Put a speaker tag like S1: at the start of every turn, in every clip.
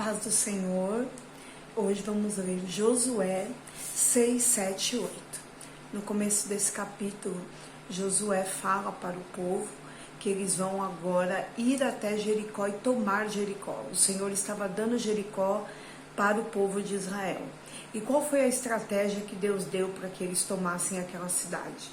S1: paz do Senhor. Hoje vamos ler Josué 6, 7 e 8. No começo desse capítulo, Josué fala para o povo que eles vão agora ir até Jericó e tomar Jericó. O Senhor estava dando Jericó para o povo de Israel. E qual foi a estratégia que Deus deu para que eles tomassem aquela cidade?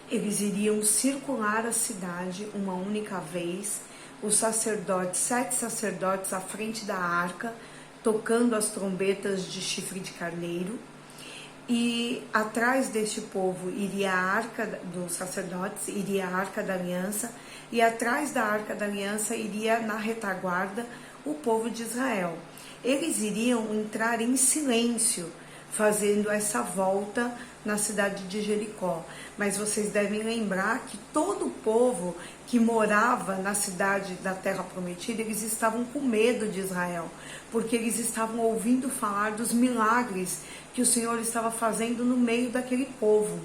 S1: Eles iriam circular a cidade uma única vez, os sacerdotes, 7 sacerdotes à frente da arca, tocando as trombetas de chifre de carneiro, e atrás deste povo iria a arca dos sacerdotes, iria a arca da aliança, e atrás da arca da aliança iria na retaguarda o povo de Israel. Eles iriam entrar em silêncio, fazendo essa volta na cidade de Jericó. Mas vocês devem lembrar que todo o povo que morava na cidade da Terra Prometida, eles estavam com medo de Israel, porque eles estavam ouvindo falar dos milagres que o Senhor estava fazendo no meio daquele povo.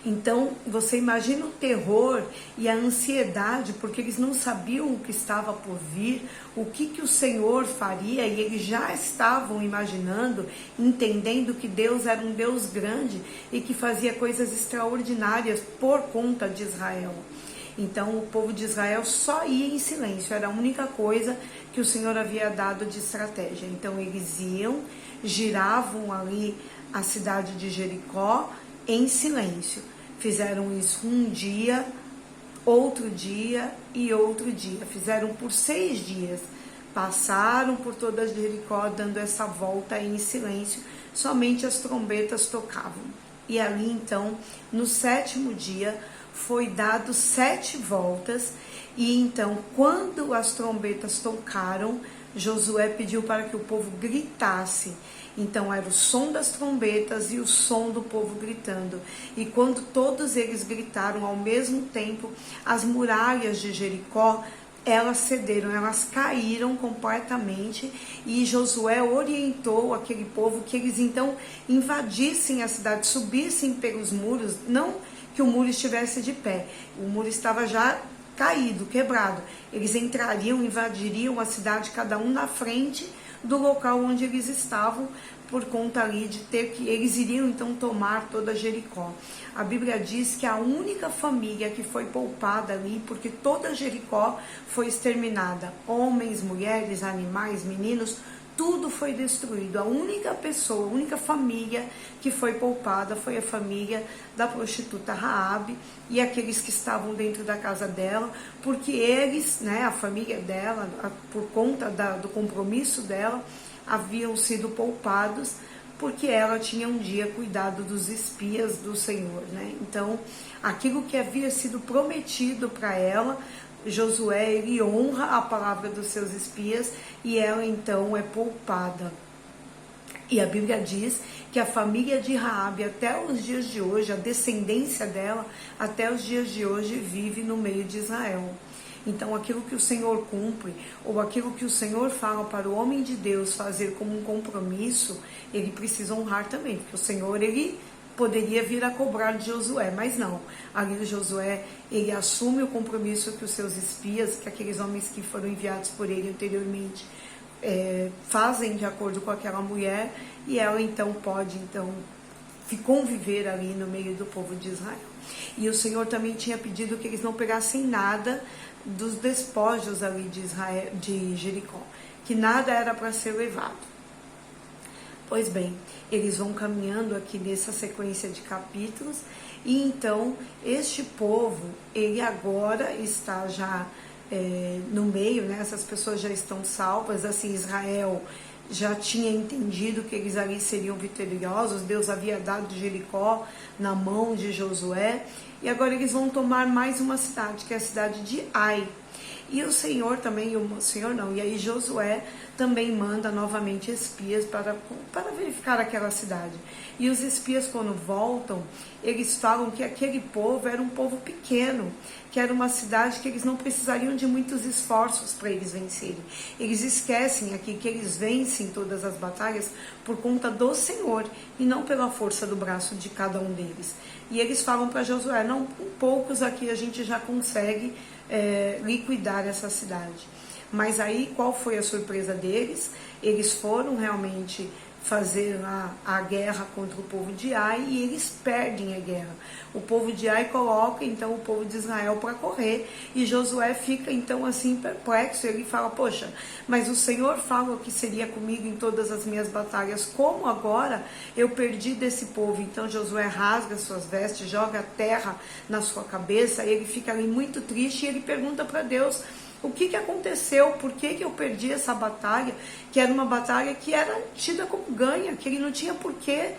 S1: Então, você imagina o terror e a ansiedade, porque eles não sabiam o que estava por vir, o que o Senhor faria, e eles já estavam imaginando, entendendo que Deus era um Deus grande e que fazia coisas extraordinárias por conta de Israel. Então, o povo de Israel só ia em silêncio, era a única coisa que o Senhor havia dado de estratégia. Então, eles iam, giravam ali a cidade de Jericó em silêncio. Fizeram isso um dia, outro dia e outro dia. Fizeram por 6 dias. Passaram por toda Jericó dando essa volta em silêncio. Somente as trombetas tocavam. E ali então, no 7º dia, foi dado 7 voltas. E então, quando as trombetas tocaram, Josué pediu para que o povo gritasse. Então era o som das trombetas e o som do povo gritando. E quando todos eles gritaram ao mesmo tempo, as muralhas de Jericó, elas cederam, elas caíram completamente. E Josué orientou aquele povo que eles então invadissem a cidade, subissem pelos muros, não que o muro estivesse de pé, o muro estava já caído, quebrado. Eles entrariam, invadiriam a cidade, cada um na frente do local onde eles estavam, por conta ali de ter que, eles iriam então tomar toda Jericó. A Bíblia diz que a única família que foi poupada ali, porque toda Jericó foi exterminada, homens, mulheres, animais, meninos, tudo foi destruído. A única pessoa, a única família que foi poupada foi a família da prostituta Raabe e aqueles que estavam dentro da casa dela, porque eles, a família dela, por conta do compromisso dela, haviam sido poupados, porque ela tinha um dia cuidado dos espias do Senhor, Então, aquilo que havia sido prometido para ela, Josué, ele honra a palavra dos seus espias e ela então é poupada. E a Bíblia diz que a família de Raabe até os dias de hoje, a descendência dela até os dias de hoje vive no meio de Israel. Então aquilo que o Senhor cumpre, ou aquilo que o Senhor fala para o homem de Deus fazer como um compromisso, ele precisa honrar também, porque o Senhor, ele poderia vir a cobrar de Josué, mas não. Ali Josué, ele assume o compromisso que os seus espias, que aqueles homens que foram enviados por ele anteriormente, fazem de acordo com aquela mulher, e ela então pode conviver ali no meio do povo de Israel. E o Senhor também tinha pedido que eles não pegassem nada dos despojos ali de Jericó, que nada era para ser levado. Pois bem, eles vão caminhando aqui nessa sequência de capítulos, e então este povo, ele agora está já no meio, essas pessoas já estão salvas, assim, Israel já tinha entendido que eles ali seriam vitoriosos, Deus havia dado Jericó na mão de Josué, e agora eles vão tomar mais uma cidade, que é a cidade de Ai. E o Senhor também, e aí Josué também manda novamente espias para verificar aquela cidade. E os espias, quando voltam, eles falam que aquele povo era um povo pequeno, que era uma cidade que eles não precisariam de muitos esforços para eles vencerem. Eles esquecem aqui que eles vencem todas as batalhas por conta do Senhor, e não pela força do braço de cada um deles. E eles falam para Josué, não, com poucos aqui a gente já consegue liquidar essa cidade. Mas aí qual foi a surpresa deles? Eles foram realmente fazer a guerra contra o povo de Ai e eles perdem a guerra. O povo de Ai coloca então o povo de Israel para correr e Josué fica então assim perplexo. Ele fala: poxa, mas o Senhor falou que seria comigo em todas as minhas batalhas, como agora eu perdi desse povo? Então Josué rasga suas vestes, joga a terra na sua cabeça, ele fica ali muito triste e ele pergunta para Deus: o que aconteceu? Por que eu perdi essa batalha? Que era uma batalha que era tida como ganha, que ele não tinha por que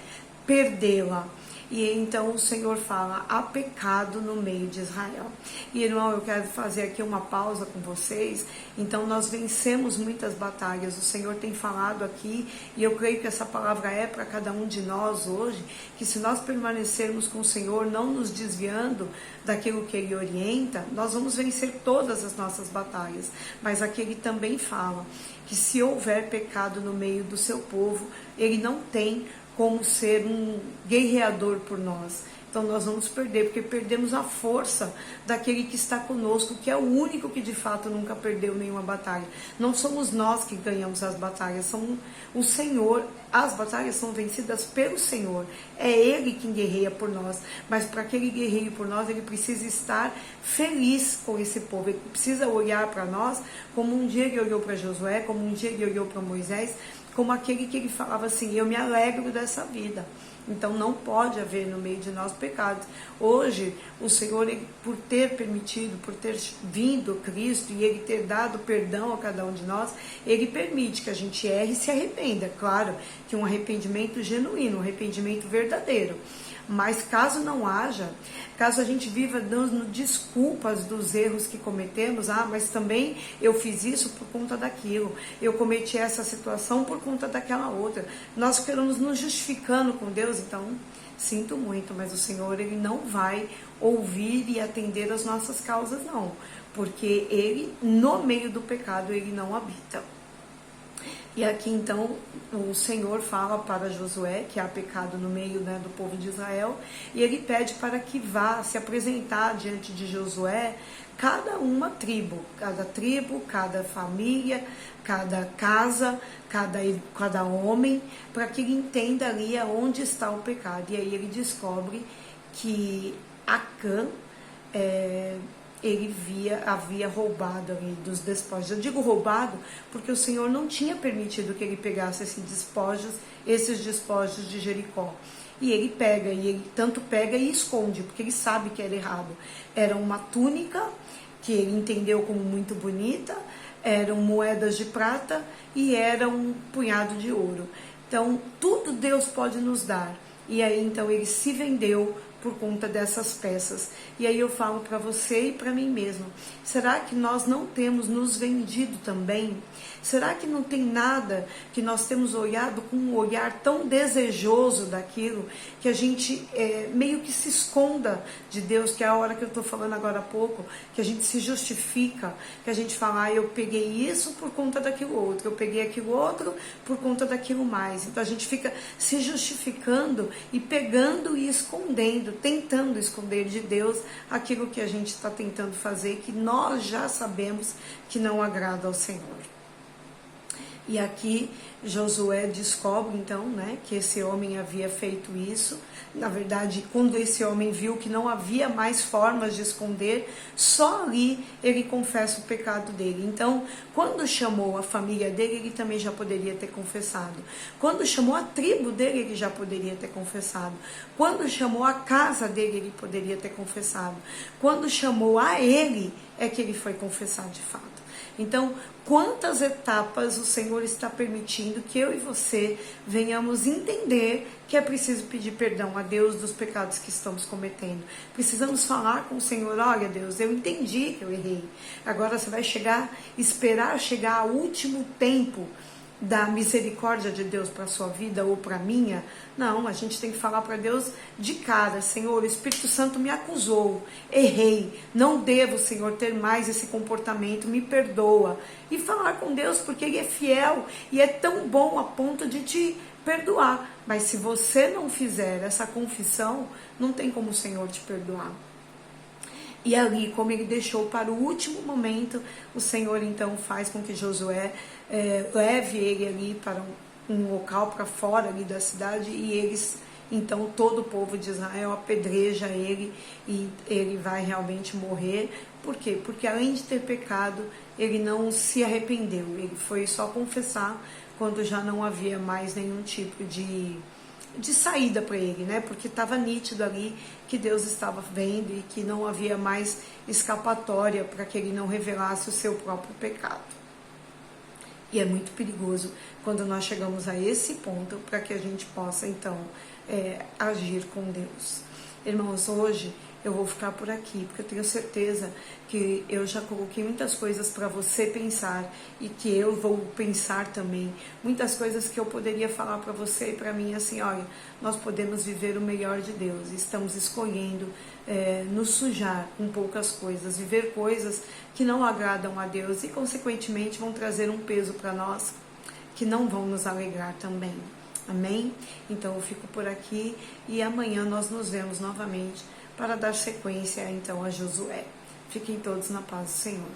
S1: perdê-la. E então o Senhor fala: há pecado no meio de Israel. E irmão, eu quero fazer aqui uma pausa com vocês. Então nós vencemos muitas batalhas, o Senhor tem falado aqui, e eu creio que essa palavra é para cada um de nós hoje, que se nós permanecermos com o Senhor, não nos desviando daquilo que Ele orienta, nós vamos vencer todas as nossas batalhas. Mas aqui Ele também fala que se houver pecado no meio do seu povo, Ele não tem como ser um guerreador por nós. Então nós vamos perder, porque perdemos a força daquele que está conosco, que é o único que de fato nunca perdeu nenhuma batalha. Não somos nós que ganhamos as batalhas, são o Senhor. As batalhas são vencidas pelo Senhor. É Ele quem guerreia por nós. Mas para que Ele guerreie por nós, Ele precisa estar feliz com esse povo. Ele precisa olhar para nós como um dia Ele olhou para Josué, como um dia Ele olhou para Moisés, como aquele que Ele falava assim: eu me alegro dessa vida. Então não pode haver no meio de nós pecados. Hoje, o Senhor, ele, por ter permitido, por ter vindo Cristo e Ele ter dado perdão a cada um de nós, Ele permite que a gente erre e se arrependa. Claro que um arrependimento genuíno, um arrependimento verdadeiro. Mas caso não haja, caso a gente viva dando desculpas dos erros que cometemos, mas também eu fiz isso por conta daquilo, eu cometi essa situação por conta daquela outra, nós ficamos nos justificando com Deus. Então, sinto muito, mas o Senhor, Ele não vai ouvir e atender as nossas causas, não, porque Ele, no meio do pecado, Ele não habita. E aqui então o Senhor fala para Josué que há pecado no meio, né, do povo de Israel, e ele pede para que vá se apresentar diante de Josué cada tribo, cada família, cada casa, cada homem, para que ele entenda ali aonde está o pecado. E aí ele descobre que Acã ele havia roubado ali dos despojos. Eu digo roubado porque o Senhor não tinha permitido que ele pegasse esses despojos de Jericó. E ele pega, e ele tanto pega e esconde, porque ele sabe que era errado. Era uma túnica que ele entendeu como muito bonita, eram moedas de prata e era um punhado de ouro. Então, tudo Deus pode nos dar. E aí, então, ele se vendeu por conta dessas peças. E aí eu falo para você e para mim mesmo: será que nós não temos nos vendido também? Será que não tem nada que nós temos olhado com um olhar tão desejoso daquilo, que a gente meio que se esconda de Deus, que é a hora que eu estou falando agora há pouco, que a gente se justifica, que a gente fala: eu peguei isso por conta daquilo outro, eu peguei aquilo outro por conta daquilo mais. Então a gente fica se justificando e pegando e escondendo, tentando esconder de Deus aquilo que a gente está tentando fazer, que nós já sabemos que não agrada ao Senhor. E aqui Josué descobre então, né, que esse homem havia feito isso. Na verdade, quando esse homem viu que não havia mais formas de esconder, só ali ele confessa o pecado dele. Então, quando chamou a família dele, ele também já poderia ter confessado. Quando chamou a tribo dele, ele já poderia ter confessado. Quando chamou a casa dele, ele poderia ter confessado. Quando chamou a ele, é que ele foi confessar de fato. Então, quantas etapas o Senhor está permitindo que eu e você venhamos entender que é preciso pedir perdão a Deus dos pecados que estamos cometendo. Precisamos falar com o Senhor: olha Deus, eu entendi que eu errei. Agora você vai esperar chegar ao último tempo da misericórdia de Deus para a sua vida ou para a minha? Não, a gente tem que falar para Deus de cara: Senhor, o Espírito Santo me acusou, errei, não devo, Senhor, ter mais esse comportamento, me perdoa. E falar com Deus, porque Ele é fiel e é tão bom a ponto de te perdoar. Mas se você não fizer essa confissão, não tem como o Senhor te perdoar. E ali, como ele deixou para o último momento, o Senhor então faz com que Josué leve ele ali para um local para fora ali da cidade, e eles, então todo o povo de Israel apedreja ele e ele vai realmente morrer. Por quê? Porque além de ter pecado, ele não se arrependeu, ele foi só confessar quando já não havia mais nenhum tipo de saída para ele, né? Porque estava nítido ali que Deus estava vendo e que não havia mais escapatória para que ele não revelasse o seu próprio pecado. E é muito perigoso quando nós chegamos a esse ponto para que a gente possa então agir com Deus. Irmãos, hoje eu vou ficar por aqui, porque eu tenho certeza que eu já coloquei muitas coisas para você pensar e que eu vou pensar também. Muitas coisas que eu poderia falar para você e para mim, assim, olha, nós podemos viver o melhor de Deus. Estamos escolhendo nos sujar com poucas coisas, viver coisas que não agradam a Deus e, consequentemente, vão trazer um peso para nós que não vão nos alegrar também. Amém? Então eu fico por aqui e amanhã nós nos vemos novamente para dar sequência então a Josué. Fiquem todos na paz do Senhor.